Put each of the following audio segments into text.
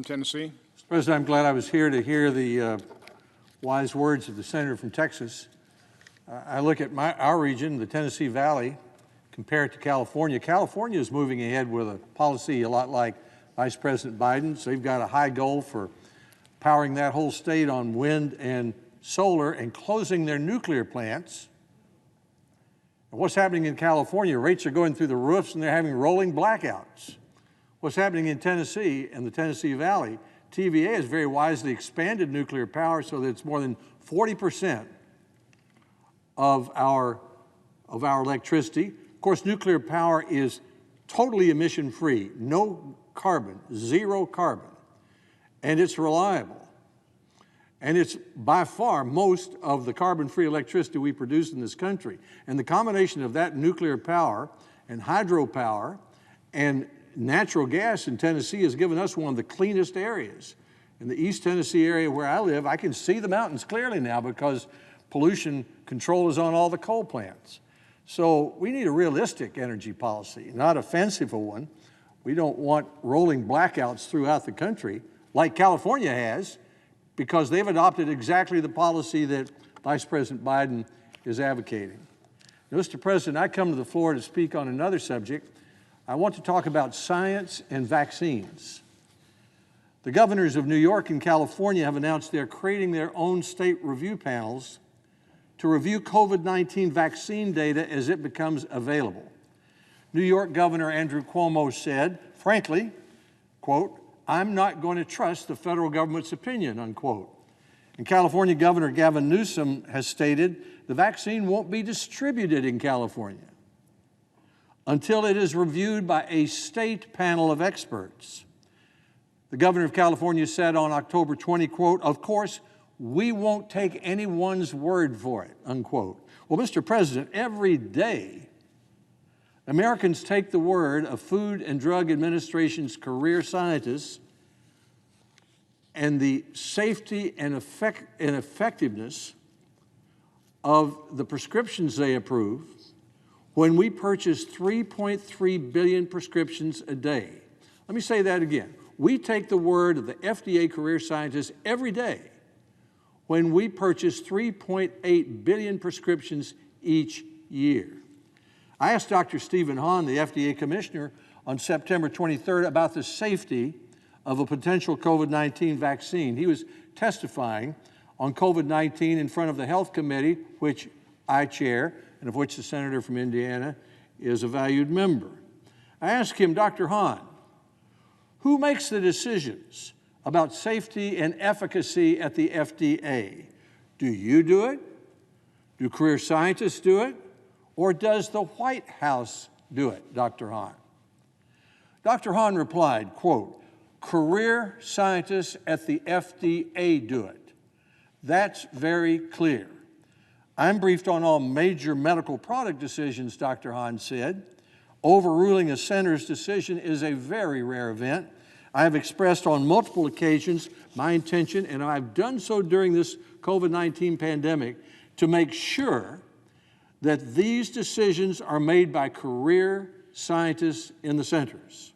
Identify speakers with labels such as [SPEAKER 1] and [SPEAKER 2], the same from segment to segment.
[SPEAKER 1] from Tennessee.
[SPEAKER 2] Mr. President, I'm glad I was here to hear the wise words of the senator from Texas. I look at our region, the Tennessee Valley, compared to California. California is moving ahead with a policy a lot like Vice President Biden's. They've got a high goal for powering that whole state on wind and solar and closing their nuclear plants. And what's happening in California? Rates are going through the roofs and they're having rolling blackouts. What's happening in Tennessee and the Tennessee Valley? TVA has very wisely expanded nuclear power so that it's more than 40% of our electricity. Of course, nuclear power is totally emission-free, no carbon, zero carbon, and it's reliable. And it's by far most of the carbon-free electricity we produce in this country. And the combination of that nuclear power and hydropower and natural gas in Tennessee has given us one of the cleanest areas. In the East Tennessee area where I live, I can see the mountains clearly now because pollution control is on all the coal plants. So we need a realistic energy policy, not a fanciful one. We don't want rolling blackouts throughout the country like California has, because they've adopted exactly the policy that Vice President Biden is advocating. Now, Mr. President, I come to the floor to speak on another subject. I want to talk about science and vaccines. The governors of New York and California have announced they're creating their own state review panels to review COVID-19 vaccine data as it becomes available. New York Governor Andrew Cuomo said, frankly, quote, "I'm not going to trust the federal government's opinion," unquote. And California Governor Gavin Newsom has stated the vaccine won't be distributed in California until it is reviewed by a state panel of experts. The governor of California said on October 20, quote, "Of course, we won't take anyone's word for it," unquote. Well, Mr. President, every day, Americans take the word of Food and Drug Administration's career scientists and the safety and effectiveness of the prescriptions they approve when we purchase 3.3 billion prescriptions a day. Let me say that again. We take the word of the FDA career scientists every day when we purchase 3.8 billion prescriptions each year. I asked Dr. Stephen Hahn, the FDA commissioner, on September 23rd about the safety of a potential COVID-19 vaccine. He was testifying on COVID-19 in front of the Health Committee, which I chair, and of which the senator from Indiana is a valued member. I asked him, Dr. Hahn, who makes the decisions about safety and efficacy at the FDA? Do you do it? Do career scientists do it? Or does the White House do it, Dr. Hahn? Dr. Hahn replied, quote, "Career scientists at the FDA do it. That's very clear. I'm briefed on all major medical product decisions," Dr. Hahn said. "Overruling a center's decision is a very rare event. I have expressed on multiple occasions my intention, and I've done so during this COVID-19 pandemic, to make sure that these decisions are made by career scientists in the centers."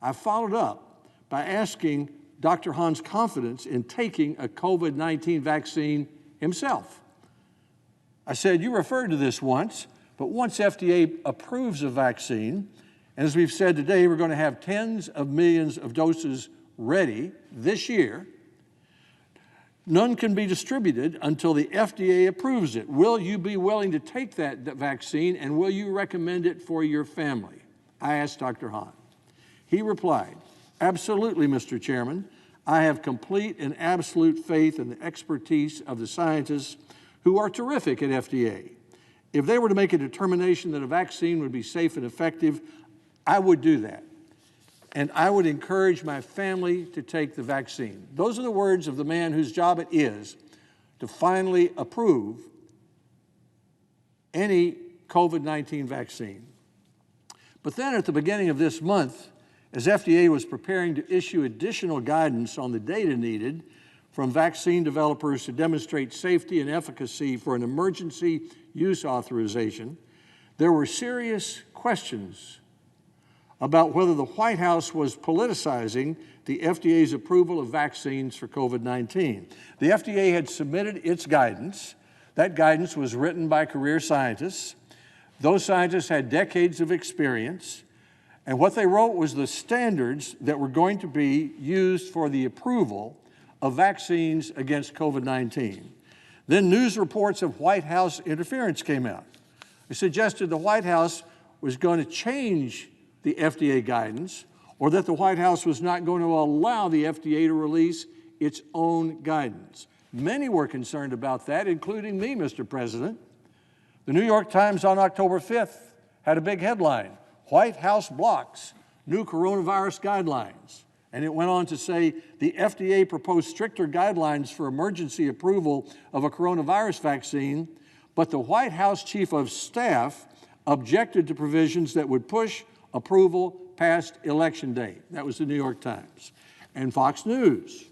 [SPEAKER 2] I followed up by asking Dr. Hahn's confidence in taking a COVID-19 vaccine himself. I said, "You referred to this once, but once FDA approves a vaccine, and as we've said today, we're going to have tens of millions of doses ready this year, none can be distributed until the FDA approves it. Will you be willing to take that vaccine, and will you recommend it for your family?" I asked Dr. Hahn. He replied, "Absolutely, Mr. Chairman. I have complete and absolute faith in the expertise of the scientists who are terrific at FDA. If they were to make a determination that a vaccine would be safe and effective, I would do that. And I would encourage my family to take the vaccine." Those are the words of the man whose job it is to finally approve any COVID-19 vaccine. But then at the beginning of this month, as FDA was preparing to issue additional guidance on the data needed from vaccine developers to demonstrate safety and efficacy for an emergency use authorization, there were serious questions about whether the White House was politicizing the FDA's approval of vaccines for COVID-19. The FDA had submitted its guidance. That guidance was written by career scientists. Those scientists had decades of experience, and what they wrote was the standards that were going to be used for the approval of vaccines against COVID-19. Then news reports of White House interference came out. They suggested the White House was going to change the FDA guidance, or that the White House was not going to allow the FDA to release its own guidance. Many were concerned about that, including me, Mr. President. The New York Times on October 5th had a big headline, "White House blocks new coronavirus guidelines." And it went on to say, the FDA proposed stricter guidelines for emergency approval of a coronavirus vaccine, but the White House Chief of Staff objected to provisions that would push approval past Election Day. That was the New York Times. And Fox News.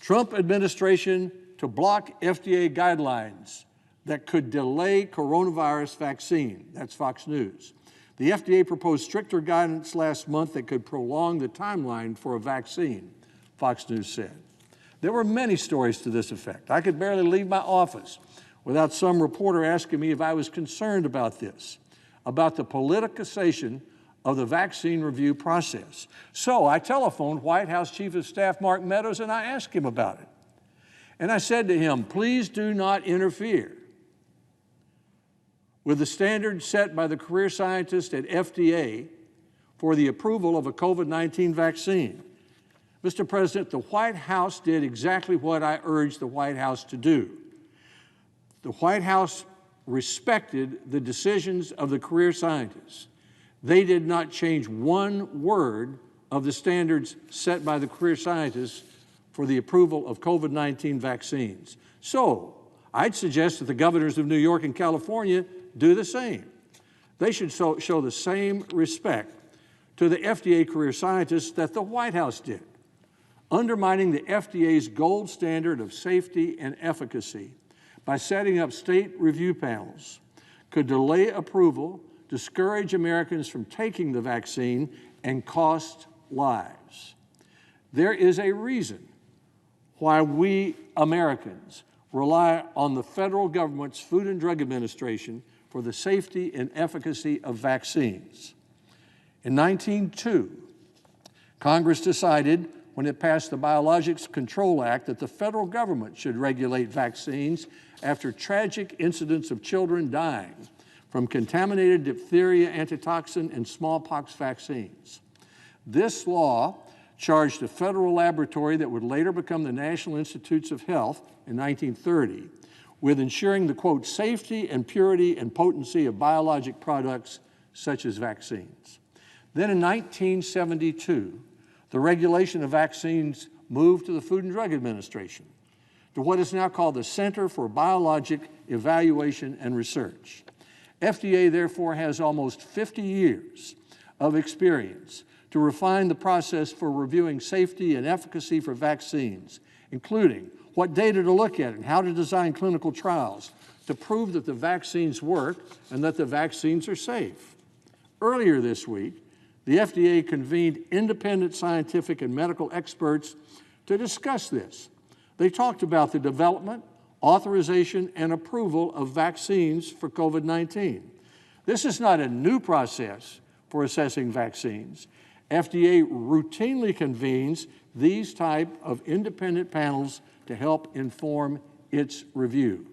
[SPEAKER 2] Trump administration to block FDA guidelines that could delay coronavirus vaccine. That's Fox News. The FDA proposed stricter guidance last month that could prolong the timeline for a vaccine, Fox News said. There were many stories to this effect. I could barely leave my office without some reporter asking me if I was concerned about this, about the politicization of the vaccine review process. So I telephoned White House Chief of Staff Mark Meadows and I asked him about it. And I said to him, please do not interfere with the standards set by the career scientists at FDA for the approval of a COVID-19 vaccine. Mr. President, the White House did exactly what I urged the White House to do. The White House respected the decisions of the career scientists. They did not change one word of the standards set by the career scientists for the approval of COVID-19 vaccines. So I'd suggest that the governors of New York and California do the same. They should show the same respect to the FDA career scientists that the White House did. Undermining the FDA's gold standard of safety and efficacy by setting up state review panels could delay approval, discourage Americans from taking the vaccine, and cost lives. There is a reason why we Americans rely on the federal government's Food and Drug Administration for the safety and efficacy of vaccines. In 1902, Congress decided, when it passed the Biologics Control Act, that the federal government should regulate vaccines after tragic incidents of children dying from contaminated diphtheria antitoxin and smallpox vaccines. This law charged a federal laboratory that would later become the National Institutes of Health in 1930 with ensuring the, quote, safety and purity and potency of biologic products such as vaccines. Then in 1972, the regulation of vaccines moved to the Food and Drug Administration, to what is now called the Center for Biologic Evaluation and Research. FDA, therefore, has almost 50 years of experience to refine the process for reviewing safety and efficacy for vaccines, including what data to look at and how to design clinical trials to prove that the vaccines work and that the vaccines are safe. Earlier this week, the FDA convened independent scientific and medical experts to discuss this. They talked about the development, authorization, and approval of vaccines for COVID-19. This is not a new process for assessing vaccines. FDA routinely convenes these type of independent panels to help inform its review.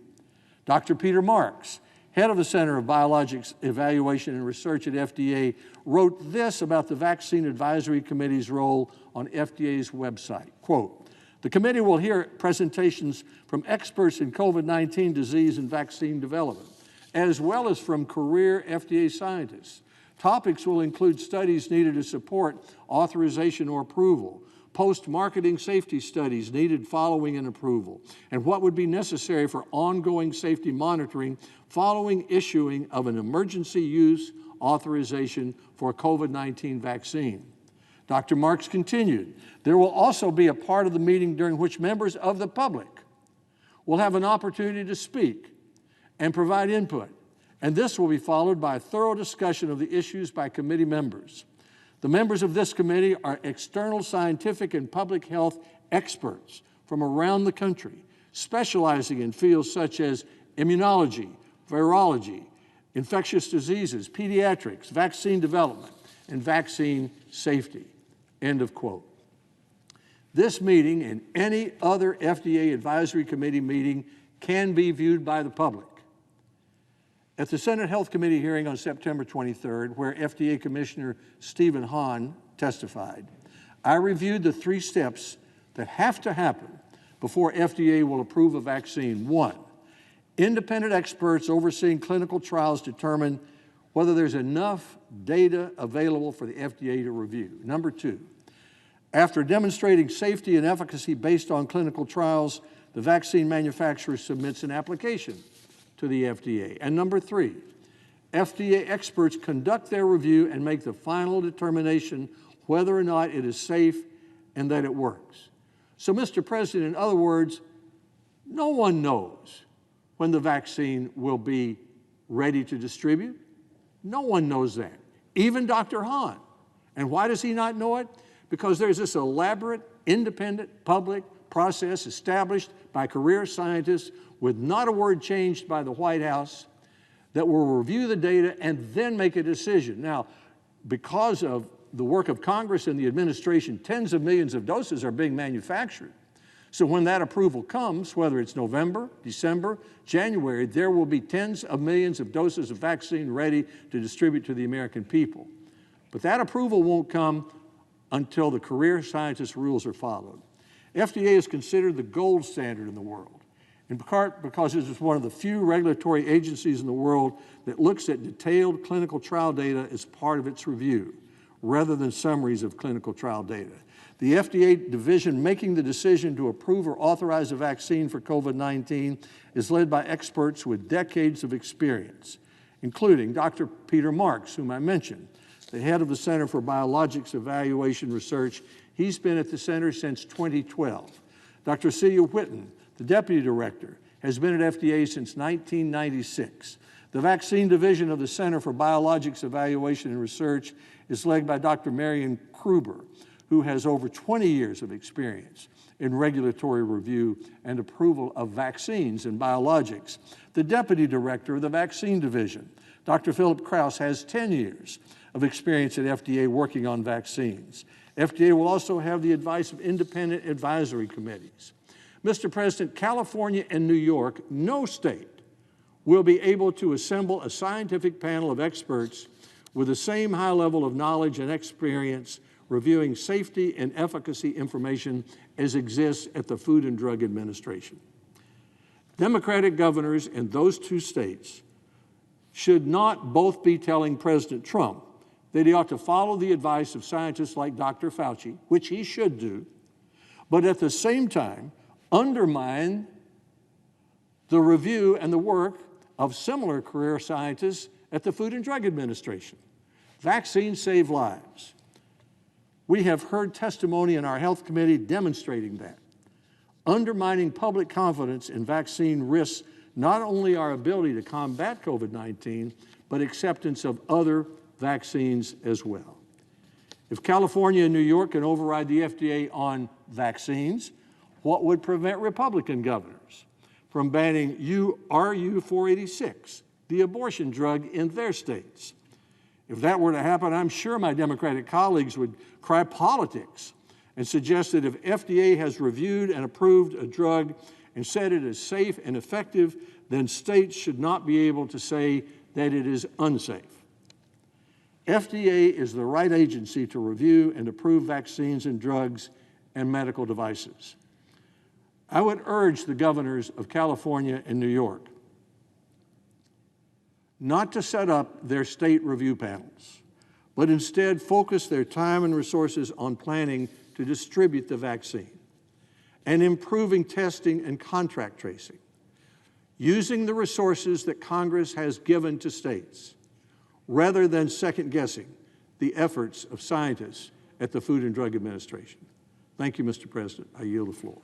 [SPEAKER 2] Dr. Peter Marks, head of the Center of Biologics Evaluation and Research at FDA, wrote this about the Vaccine Advisory Committee's role on FDA's website, quote, "The committee will hear presentations from experts in COVID-19 disease and vaccine development, as well as from career FDA scientists. Topics will include studies needed to support authorization or approval, post-marketing safety studies needed following an approval, and what would be necessary for ongoing safety monitoring following issuing of an emergency use authorization for a COVID-19 vaccine." Dr. Marks continued, "There will also be a part of the meeting during which members of the public will have an opportunity to speak and provide input, and this will be followed by a thorough discussion of the issues by committee members. The members of this committee are external scientific and public health experts from around the country, specializing in fields such as immunology, virology, infectious diseases, pediatrics, vaccine development, and vaccine safety." End of quote. This meeting and any other FDA Advisory Committee meeting can be viewed by the public. At the Senate Health Committee hearing on September 23rd, where FDA Commissioner Stephen Hahn testified, I reviewed the 3 steps that have to happen before FDA will approve a vaccine. 1, independent experts overseeing clinical trials determine whether there's enough data available for the FDA to review. Number 2, after demonstrating safety and efficacy based on clinical trials, the vaccine manufacturer submits an application to the FDA. And number 3, FDA experts conduct their review and make the final determination whether or not it is safe and that it works. So, Mr. President, in other words, no one knows when the vaccine will be ready to distribute. No one knows that, even Dr. Hahn. And why does he not know it? Because there's this elaborate, independent, public process established by career scientists with not a word changed by the White House that will review the data and then make a decision. Now, because of the work of Congress and the administration, tens of millions of doses are being manufactured. So when that approval comes, whether it's November, December, January, there will be tens of millions of doses of vaccine ready to distribute to the American people. But that approval won't come until the career scientist rules are followed. FDA is considered the gold standard in the world, in part because it is one of the few regulatory agencies in the world that looks at detailed clinical trial data as part of its review, rather than summaries of clinical trial data. The FDA division making the decision to approve or authorize a vaccine for COVID-19 is led by experts with decades of experience, including Dr. Peter Marks, whom I mentioned, the head of the Center for Biologics Evaluation Research. He's been at the center since 2012. Dr. Celia Whitten, the deputy director, has been at FDA since 1996. The vaccine division of the Center for Biologics Evaluation and Research is led by Dr. Marion Kruber, who has over 20 years of experience in regulatory review and approval of vaccines and biologics. The deputy director of the vaccine division, Dr. Philip Krause, has 10 years of experience at FDA working on vaccines. FDA will also have the advice of independent advisory committees. Mr. President, California and New York, no state will be able to assemble a scientific panel of experts with the same high level of knowledge and experience reviewing safety and efficacy information as exists at the Food and Drug Administration. Democratic governors in those 2 states should not both be telling President Trump that he ought to follow the advice of scientists like Dr. Fauci, which he should do, but at the same time undermine the review and the work of similar career scientists at the Food and Drug Administration. Vaccines save lives. We have heard testimony in our health committee demonstrating that. Undermining public confidence in vaccine risks not only our ability to combat COVID-19, but acceptance of other vaccines as well. If California and New York can override the FDA on vaccines, what would prevent Republican governors from banning RU-486, the abortion drug, in their states? If that were to happen, I'm sure my Democratic colleagues would cry politics and suggest that if FDA has reviewed and approved a drug and said it is safe and effective, then states should not be able to say that it is unsafe. FDA is the right agency to review and approve vaccines and drugs and medical devices. I would urge the governors of California and New York not to set up their state review panels, but instead focus their time and resources on planning to distribute the vaccine and improving testing and contract tracing, using the resources that Congress has given to states, rather than second-guessing the efforts of scientists at the Food and Drug Administration. Thank you, Mr. President. I yield the floor.